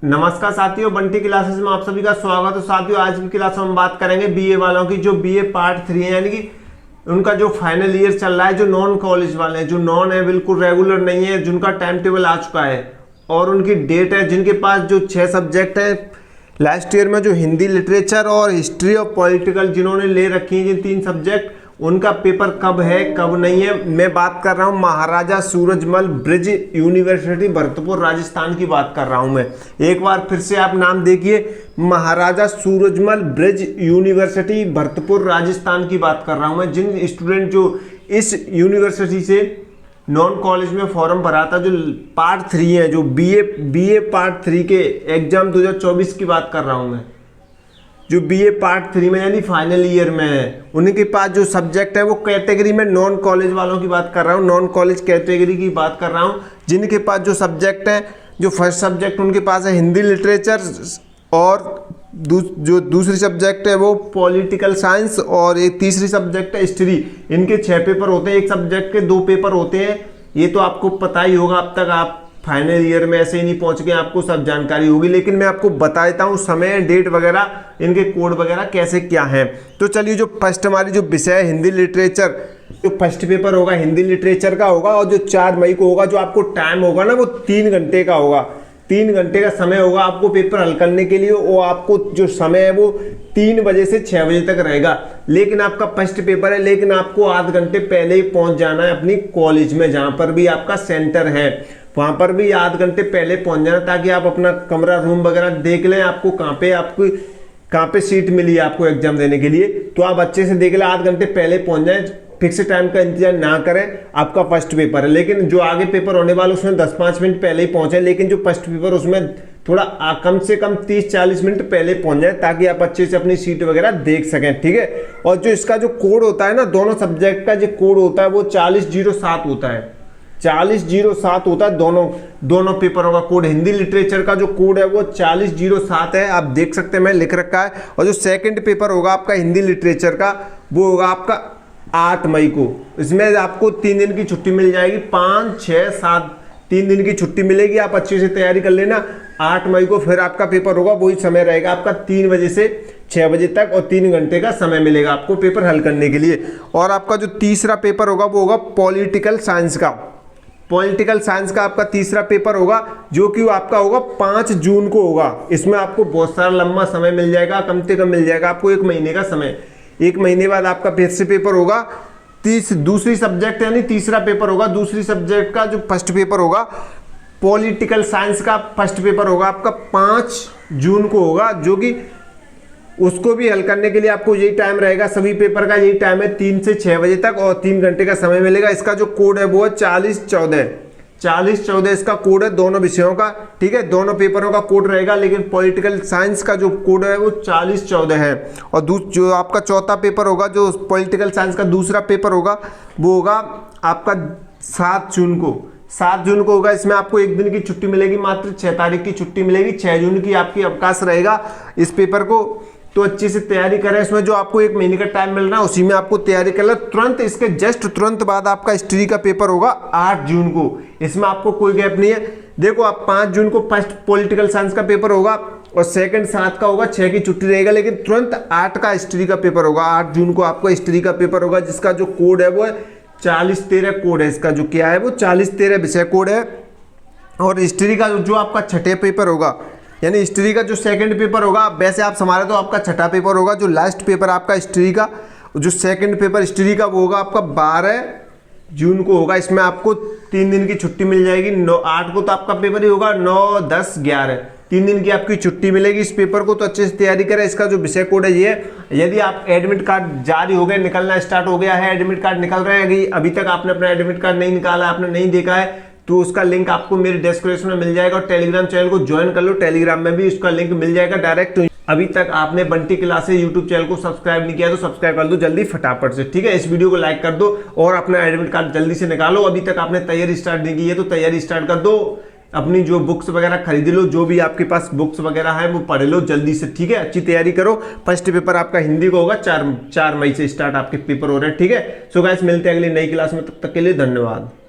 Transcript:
नमस्कार साथियों, बंटी क्लासेस में आप सभी का स्वागत है। साथियों, आज की क्लास में हम बात करेंगे बीए वालों की, जो बीए पार्ट 3 है, यानी कि उनका जो फाइनल ईयर चल रहा है, जो नॉन कॉलेज वाले हैं, जो नॉन है, बिल्कुल रेगुलर नहीं है, जिनका टाइम टेबल आ चुका है और उनकी डेट है, जिनके पास जो 6 सब्जेक्ट है लास्ट ईयर में, जो हिंदी लिटरेचर और हिस्ट्री और पॉलिटिकल जिन्होंने ले रखी है, जिन 3 सब्जेक्ट, उनका पेपर कब है कब नहीं है। मैं बात कर रहा हूं महाराजा सूरजमल ब्रिज यूनिवर्सिटी भरतपुर राजस्थान की बात कर रहा हूं मैं। एक बार फिर से आप नाम देखिए, महाराजा सूरजमल ब्रिज यूनिवर्सिटी भरतपुर राजस्थान की बात कर रहा हूं मैं। जिन स्टूडेंट जो इस यूनिवर्सिटी से नॉन कॉलेज में फॉर्म भरा था, जो पार्ट 3 है, जो बीए पार्ट 3 के एग्जाम 2024 की बात कर रहा हूं मैं, जो बीए पार्ट 3 में यानी फाइनल ईयर में है, उनके पास जो सब्जेक्ट है वो कैटेगरी में नॉन कॉलेज वालों की बात कर रहा हूँ, नॉन कॉलेज कैटेगरी की बात कर रहा हूँ। जिनके पास जो सब्जेक्ट है, जो फर्स्ट सब्जेक्ट उनके पास है हिंदी लिटरेचर, और जो दूसरी सब्जेक्ट है वो पॉलिटिकल साइंस, और एक तीसरी सब्जेक्ट है हिस्ट्री। इनके 6 पेपर होते हैं, एक सब्जेक्ट के 2 पेपर होते हैं। ये तो आपको पता ही होगा, अब तक आप फाइनल ईयर में ऐसे ही नहीं पहुंच गए, आपको सब जानकारी होगी, लेकिन मैं आपको बता देता हूँ समय, डेट वगैरह, इनके कोड वगैरह कैसे क्या है। तो चलिए, जो फर्स्ट हमारी जो विषय है हिंदी लिटरेचर, जो फर्स्ट पेपर होगा हिंदी लिटरेचर का होगा, और जो 4 मई को होगा, जो आपको टाइम होगा ना वो 3 घंटे का होगा। 3 घंटे का समय होगा आपको पेपर हल करने के लिए। वो आपको जो समय है वो 3 बजे से 6 बजे तक रहेगा। लेकिन आपका फर्स्ट पेपर है, लेकिन आपको आध घंटे पहले ही पहुंच जाना है अपनी कॉलेज में, जहां पर भी आपका सेंटर है, वहां पर भी आध घंटे पहले पहुंच जाना, ताकि आप अपना कमरा रूम वगैरह देख लें, आपको कहाँ पे सीट मिली है आपको एग्जाम देने के लिए, तो आप अच्छे से देख लें, आध घंटे पहले पहुंच जाए। फिक्स टाइम का इंतजार ना करें। आपका फर्स्ट पेपर है, लेकिन जो आगे पेपर होने वाला उसमें 10-5 मिनट पहले ही पहुंचे, लेकिन जो फर्स्ट पेपर उसमें थोड़ा कम से कम 30-40 मिनट पहले पहुंच जाए, ताकि आप अच्छे से अपनी सीट वगैरह देख सकें, ठीक है। और जो इसका जो कोड होता है ना, दोनों सब्जेक्ट का जो कोड होता है वो 4007 होता है, 4007 होता है दोनों पेपरों का कोड। हिंदी लिटरेचर का जो कोड है वो 4007 है, आप देख सकते हैं, मैं लिख रखा है। और जो सेकंड पेपर होगा आपका हिंदी लिटरेचर का, वो होगा आपका 8 मई को। इसमें आपको 3 दिन की छुट्टी मिल जाएगी, 5, 6, 7 3 दिन की छुट्टी मिलेगी। आप अच्छे से तैयारी कर लेना। 8 मई को फिर आपका पेपर होगा, वही समय रहेगा आपका 3 बजे से 6 बजे तक, और 3 घंटे का समय मिलेगा आपको पेपर हल करने के लिए। और आपका जो तीसरा पेपर होगा वो होगा पॉलिटिकल साइंस का। पॉलिटिकल साइंस का आपका तीसरा पेपर होगा, जो कि आपका होगा 5 जून को होगा। इसमें आपको बहुत सारा लंबा समय मिल जाएगा, कम से कम मिल जाएगा आपको 1 महीने का समय। 1 महीने बाद आपका फिर से पेपर होगा, दूसरी सब्जेक्ट यानी तीसरा पेपर होगा। दूसरी सब्जेक्ट का जो फर्स्ट पेपर होगा पॉलिटिकल साइंस का फर्स्ट पेपर होगा आपका 5 जून को होगा, जो कि उसको भी हल करने के लिए आपको यही टाइम रहेगा। सभी पेपर का यही टाइम है, 3 से 6 बजे तक, और 3 घंटे का समय मिलेगा। इसका जो कोड है वो है 4014 इसका कोड है दोनों विषयों का, ठीक है। दोनों पेपरों का कोड रहेगा, लेकिन पॉलिटिकल साइंस का जो कोड है वो 4014 है। और जो आपका चौथा पेपर होगा, जो पॉलिटिकल साइंस का दूसरा पेपर होगा, वो होगा आपका 7 जून को। 7 जून को होगा। इसमें आपको 1 दिन की छुट्टी मिलेगी, मात्र 6 तारीख की छुट्टी मिलेगी। 6 जून की आपकी अवकाश रहेगा इस पेपर को। तो अच्छे से तैयारी करें। इसमें जो आपको 1 महीने का टाइम मिल रहा है, उसी में आपको तैयारी कर लो। तुरंत इसके जस्ट तुरंत बाद आपका हिस्ट्री का पेपर होगा 8 जून को। इसमें आपको कोई गैप नहीं है। देखो, आप 5 जून को फर्स्ट पॉलिटिकल साइंस का पेपर होगा, और सेकंड 7 का होगा, 6 की छुट्टी रहेगा, लेकिन तुरंत 8 का हिस्ट्री का पेपर होगा। 8 जून को आपको हिस्ट्री का पेपर होगा, जिसका जो कोड है वो 4013 कोड है। इसका जो क्या है वो 4013 विषय कोड है। और हिस्ट्री का जो आपका छठे पेपर होगा, यानी हिस्ट्री का जो सेकंड पेपर होगा, वैसे आप संभाले तो आपका छठा पेपर होगा। जो लास्ट पेपर आपका हिस्ट्री का, जो सेकंड पेपर हिस्ट्री का, वो होगा आपका 12 जून को होगा। इसमें आपको 3 दिन की छुट्टी मिल जाएगी। 8 को तो आपका पेपर ही होगा, 9, 10, 11 3 दिन की आपकी छुट्टी मिलेगी इस पेपर को। तो अच्छे से तैयारी करें। इसका जो विषय कोड है ये, यदि आप एडमिट कार्ड जारी हो गए, निकलना स्टार्ट हो गया है, एडमिट कार्ड निकल रहे हैं, अभी तक आपने अपना एडमिट कार्ड नहीं निकाला, आपने नहीं देखा है, तो उसका लिंक आपको मेरे डिस्क्रिप्शन में मिल जाएगा। और टेलीग्राम चैनल को ज्वाइन कर लो, टेलीग्राम में भी उसका लिंक मिल जाएगा डायरेक्ट। अभी तक आपने बंटी क्लासेस यूट्यूब चैनल को सब्सक्राइब नहीं किया तो सब्सक्राइब कर दो जल्दी फटाफट से, ठीक है। इस वीडियो को लाइक कर दो और अपना एडमिट कार्ड जल्दी से निकालो। अभी तक आपने तैयारी स्टार्ट नहीं की है तो तैयारी स्टार्ट कर दो। अपनी जो बुक्स वगैरह खरीद लो, जो भी आपके पास बुक्स वगैरह है वो पढ़ लो जल्दी से, ठीक है। अच्छी तैयारी करो। फर्स्ट पेपर आपका हिंदी को होगा, 4 मई से स्टार्ट आपके पेपर हो रहे हैं, ठीक है। सो गाइस, मिलते हैं अगली नई क्लास में, तब तक के लिए धन्यवाद।